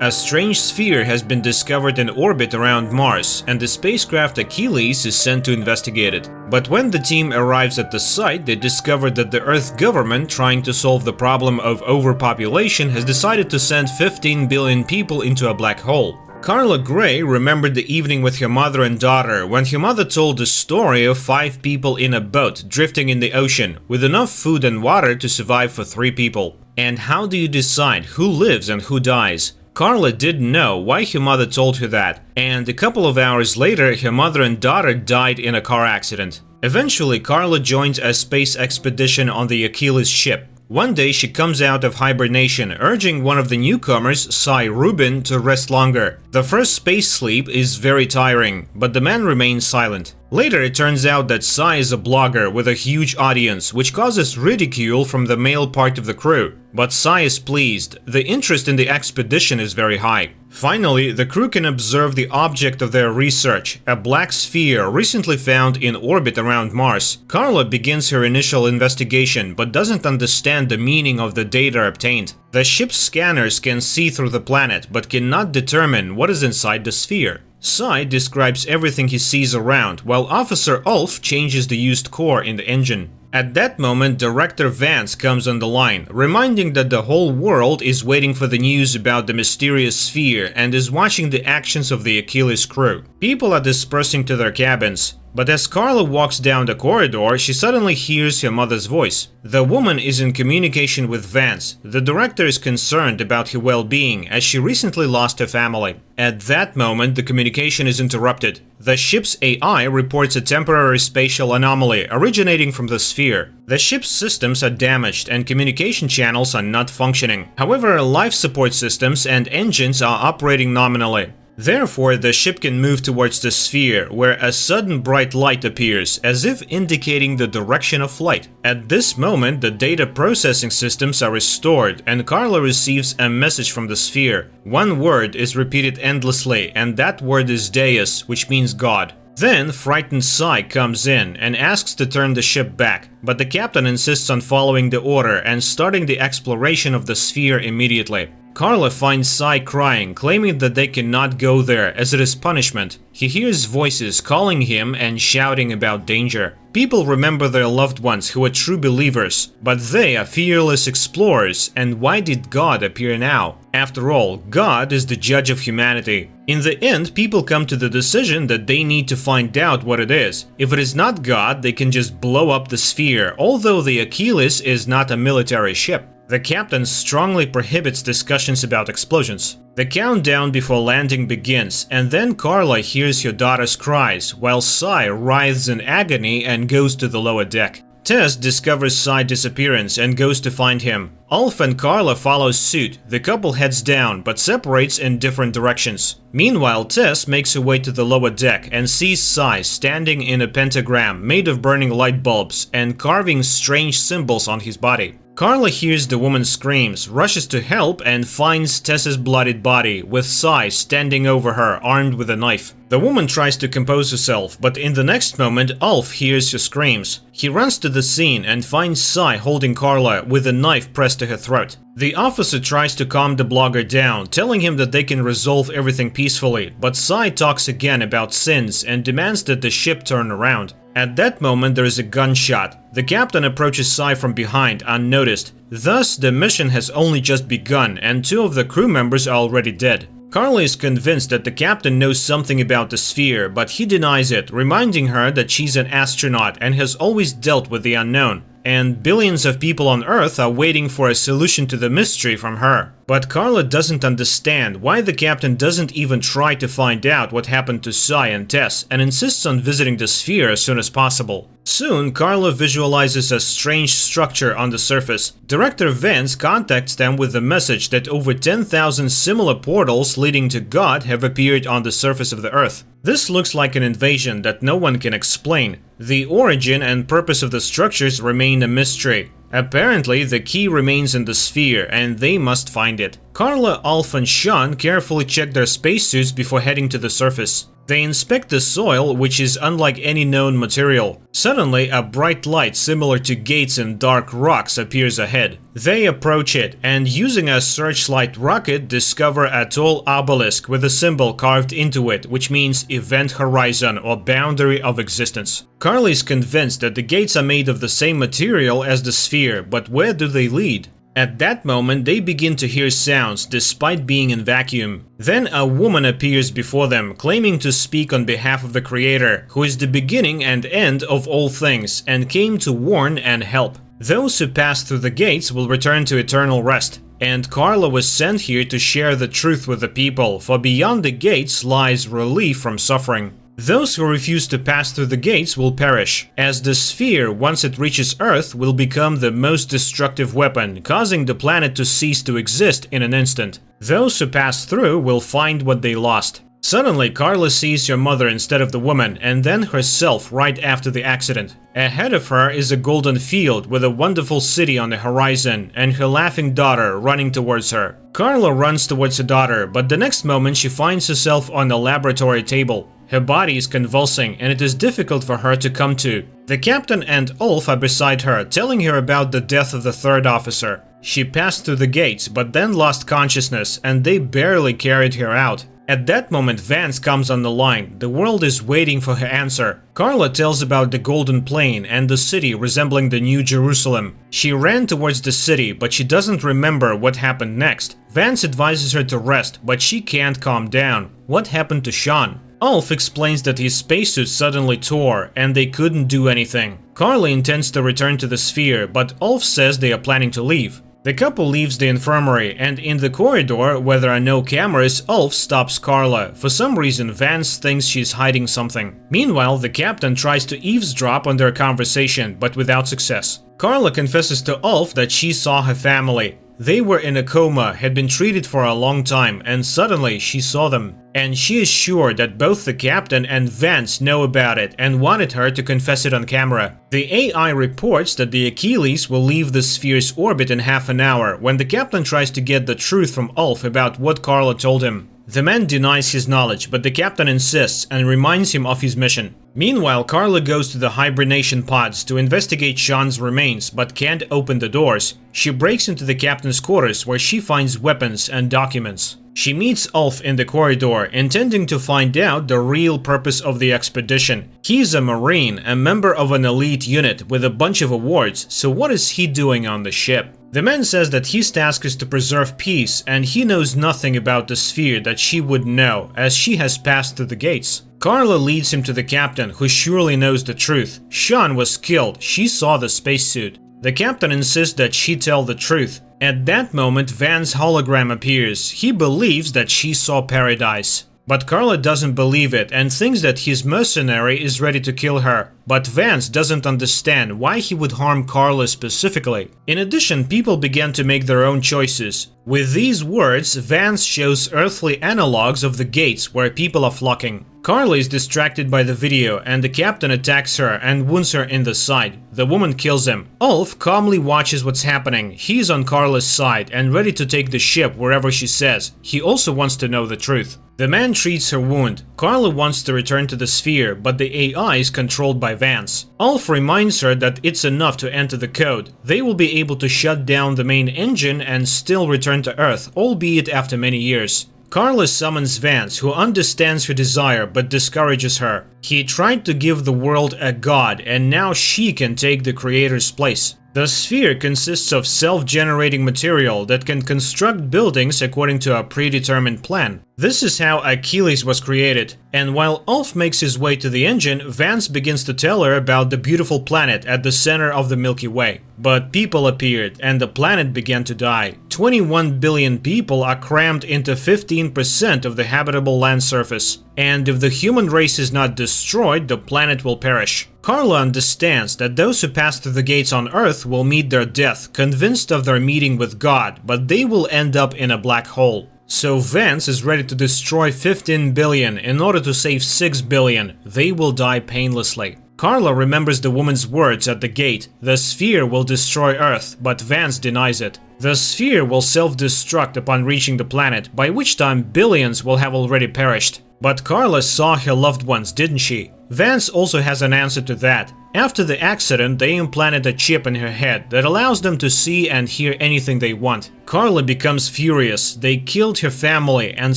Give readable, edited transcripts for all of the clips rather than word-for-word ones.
A strange sphere has been discovered in orbit around Mars, and the spacecraft Achilles is sent to investigate it. But when the team arrives at the site, they discover that the Earth government, trying to solve the problem of overpopulation, has decided to send 15 billion people into a black hole. Carla Gray remembered the evening with her mother and daughter when her mother told the story of 5 people in a boat drifting in the ocean, with enough food and water to survive for 3 people. And how do you decide who lives and who dies? Carla didn't know why her mother told her that, and a couple of hours later her mother and daughter died in a car accident. Eventually, Carla joins a space expedition on the Achilles ship. One day she comes out of hibernation, urging one of the newcomers, Cy Rubin, to rest longer. The first space sleep is very tiring, but the man remains silent. Later it turns out that Cy is a blogger with a huge audience, which causes ridicule from the male part of the crew. But Cy is pleased. The interest in the expedition is very high. Finally, the crew can observe the object of their research, a black sphere recently found in orbit around Mars. Carla begins her initial investigation, but doesn't understand the meaning of the data obtained. The ship's scanners can see through the planet, but cannot determine what is inside the sphere. Cy describes everything he sees around, while Officer Ulf changes the used core in the engine. At that moment, Director Vance comes on the line, reminding that the whole world is waiting for the news about the mysterious sphere and is watching the actions of the Achilles crew. People are dispersing to their cabins. But as Carla walks down the corridor, she suddenly hears her mother's voice. The woman is in communication with Vance. The director is concerned about her well-being, as she recently lost her family. At that moment, the communication is interrupted. The ship's AI reports a temporary spatial anomaly originating from the sphere. The ship's systems are damaged and communication channels are not functioning. However, life support systems and engines are operating nominally. Therefore, the ship can move towards the sphere, where a sudden bright light appears, as if indicating the direction of flight. At this moment, the data processing systems are restored, and Carla receives a message from the sphere. One word is repeated endlessly, and that word is Deus, which means God. Then, frightened Cy comes in and asks to turn the ship back, but the captain insists on following the order and starting the exploration of the sphere immediately. Carla finds Cy crying, claiming that they cannot go there as it is punishment. He hears voices calling him and shouting about danger. People remember their loved ones who are true believers, but they are fearless explorers, and why did God appear now? After all, God is the judge of humanity. In the end, people come to the decision that they need to find out what it is. If it is not God, they can just blow up the sphere, although the Achilles is not a military ship. The captain strongly prohibits discussions about explosions. The countdown before landing begins, and then Carla hears her daughter's cries, while Cy writhes in agony and goes to the lower deck. Tess discovers Cy's disappearance and goes to find him. Ulf and Carla follow suit. The couple heads down, but separates in different directions. Meanwhile, Tess makes her way to the lower deck and sees Cy standing in a pentagram made of burning light bulbs and carving strange symbols on his body. Carla hears the woman's screams, rushes to help, and finds Tess's bloodied body, with Cy standing over her, armed with a knife. The woman tries to compose herself, but in the next moment, Ulf hears her screams. He runs to the scene and finds Cy holding Carla with a knife pressed to her throat. The officer tries to calm the blogger down, telling him that they can resolve everything peacefully, but Cy talks again about sins and demands that the ship turn around. At that moment, there is a gunshot. The captain approaches Cy from behind, unnoticed. Thus, the mission has only just begun, and 2 of the crew members are already dead. Carla is convinced that the captain knows something about the sphere, but he denies it, reminding her that she's an astronaut and has always dealt with the unknown. And billions of people on Earth are waiting for a solution to the mystery from her. But Carla doesn't understand why the captain doesn't even try to find out what happened to Cy and Tess, and insists on visiting the sphere as soon as possible. Soon, Carla visualizes a strange structure on the surface. Director Vance contacts them with the message that over 10,000 similar portals leading to God have appeared on the surface of the Earth. This looks like an invasion that no one can explain. The origin and purpose of the structures remain a mystery. Apparently, the key remains in the sphere, and they must find it. Carla, Ulf, and Sean carefully check their spacesuits before heading to the surface. They inspect the soil, which is unlike any known material. Suddenly, a bright light similar to gates in dark rocks appears ahead. They approach it and, using a searchlight rocket, discover a tall obelisk with a symbol carved into it, which means event horizon or boundary of existence. Carly is convinced that the gates are made of the same material as the sphere, but where do they lead? At that moment, they begin to hear sounds despite being in vacuum. Then a woman appears before them, claiming to speak on behalf of the Creator, who is the beginning and end of all things, and came to warn and help. Those who pass through the gates will return to eternal rest. And Carla was sent here to share the truth with the people, for beyond the gates lies relief from suffering. Those who refuse to pass through the gates will perish, as the sphere, once it reaches Earth, will become the most destructive weapon, causing the planet to cease to exist in an instant. Those who pass through will find what they lost. Suddenly, Carla sees her mother instead of the woman, and then herself right after the accident. Ahead of her is a golden field with a wonderful city on the horizon, and her laughing daughter running towards her. Carla runs towards her daughter, but the next moment she finds herself on a laboratory table. Her body is convulsing, and it is difficult for her to come to. The captain and Ulf are beside her, telling her about the death of the third officer. She passed through the gates, but then lost consciousness, and they barely carried her out. At that moment, Vance comes on the line. The world is waiting for her answer. Carla tells about the Golden Plain and the city resembling the New Jerusalem. She ran towards the city, but she doesn't remember what happened next. Vance advises her to rest, but she can't calm down. What happened to Sean? Ulf explains that his spacesuit suddenly tore and they couldn't do anything. Carly intends to return to the sphere, but Ulf says they are planning to leave. The couple leaves the infirmary, and in the corridor, where there are no cameras, Ulf stops Carla. For some reason, Vance thinks she's hiding something. Meanwhile, the captain tries to eavesdrop on their conversation, but without success. Carla confesses to Ulf that she saw her family. They were in a coma, had been treated for a long time, and suddenly she saw them. And she is sure that both the captain and Vance know about it and wanted her to confess it on camera. The AI reports that the Achilles will leave the sphere's orbit in half an hour, when the captain tries to get the truth from Ulf about what Carla told him. The man denies his knowledge, but the captain insists and reminds him of his mission. Meanwhile, Carla goes to the hibernation pods to investigate Sean's remains, but can't open the doors. She breaks into the captain's quarters, where she finds weapons and documents. She meets Ulf in the corridor, intending to find out the real purpose of the expedition. He's a Marine, a member of an elite unit with a bunch of awards, so what is he doing on the ship? The man says that his task is to preserve peace, and he knows nothing about the sphere that she would know, as she has passed through the gates. Carla leads him to the captain, who surely knows the truth. Sean was killed, she saw the spacesuit. The captain insists that she tell the truth. At that moment, Van's hologram appears. He believes that she saw paradise. But Carla doesn't believe it and thinks that his mercenary is ready to kill her. But Vance doesn't understand why he would harm Carla specifically. In addition, people began to make their own choices. With these words, Vance shows earthly analogs of the gates where people are flocking. Carla is distracted by the video, and the captain attacks her and wounds her in the side. The woman kills him. Ulf calmly watches what's happening. He's on Carla's side and ready to take the ship wherever she says. He also wants to know the truth. The man treats her wound. Carla wants to return to the sphere, but the AI is controlled by Vance. Ulf reminds her that it's enough to enter the code. They will be able to shut down the main engine and still return to Earth, albeit after many years. Carla summons Vance, who understands her desire but discourages her. He tried to give the world a god, and now she can take the creator's place. The sphere consists of self-generating material that can construct buildings according to a predetermined plan. This is how Achilles was created, and while Ulf makes his way to the engine, Vance begins to tell her about the beautiful planet at the center of the Milky Way. But people appeared, and the planet began to die. 21 billion people are crammed into 15% of the habitable land surface. And if the human race is not destroyed, the planet will perish. Carla understands that those who pass through the gates on Earth will meet their death, convinced of their meeting with God, but they will end up in a black hole. So Vance is ready to destroy 15 billion in order to save 6 billion. They will die painlessly. Carla remembers the woman's words at the gate. The sphere will destroy Earth, but Vance denies it. The sphere will self-destruct upon reaching the planet, by which time billions will have already perished. But Carla saw her loved ones, didn't she? Vance also has an answer to that. After the accident, they implanted a chip in her head that allows them to see and hear anything they want. Carla becomes furious. They killed her family and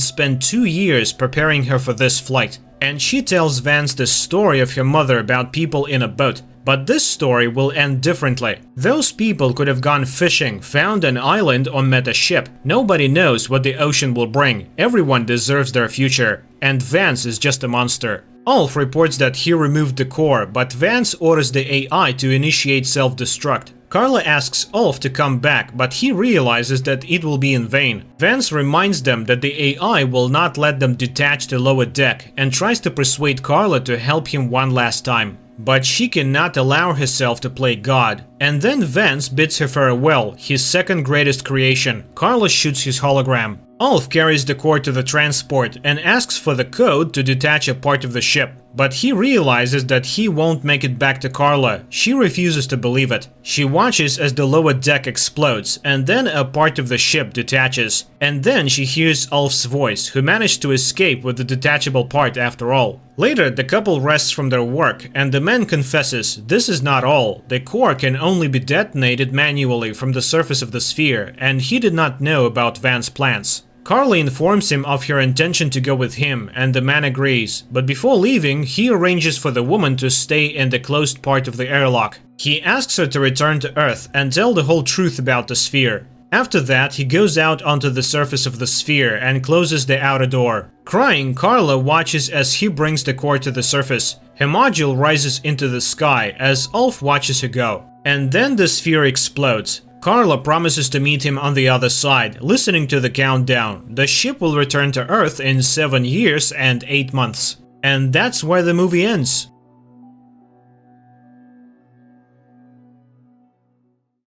spent 2 years preparing her for this flight. And she tells Vance the story of her mother about people in a boat. But this story will end differently. Those people could have gone fishing, found an island, or met a ship. Nobody knows what the ocean will bring. Everyone deserves their future. And Vance is just a monster. Ulf reports that he removed the core, but Vance orders the AI to initiate self-destruct. Carla asks Ulf to come back, but he realizes that it will be in vain. Vance reminds them that the AI will not let them detach the lower deck and tries to persuade Carla to help him one last time. But she cannot allow herself to play God. And then Vance bids her farewell, his second greatest creation. Carla shoots his hologram. Ulf carries the core to the transport and asks for the code to detach a part of the ship. But he realizes that he won't make it back to Carla. She refuses to believe it. She watches as the lower deck explodes, and then a part of the ship detaches. And then she hears Ulf's voice, who managed to escape with the detachable part after all. Later, the couple rests from their work, and the man confesses this is not all. The core can only be detonated manually from the surface of the sphere, and he did not know about Vance's plans. Carla informs him of her intention to go with him, and the man agrees, but before leaving, he arranges for the woman to stay in the closed part of the airlock. He asks her to return to Earth and tell the whole truth about the sphere. After that, he goes out onto the surface of the sphere and closes the outer door. Crying, Carla watches as he brings the core to the surface. Her module rises into the sky as Ulf watches her go. And then the sphere explodes. Carla promises to meet him on the other side, listening to the countdown. The ship will return to Earth in 7 years and 8 months. And that's where the movie ends.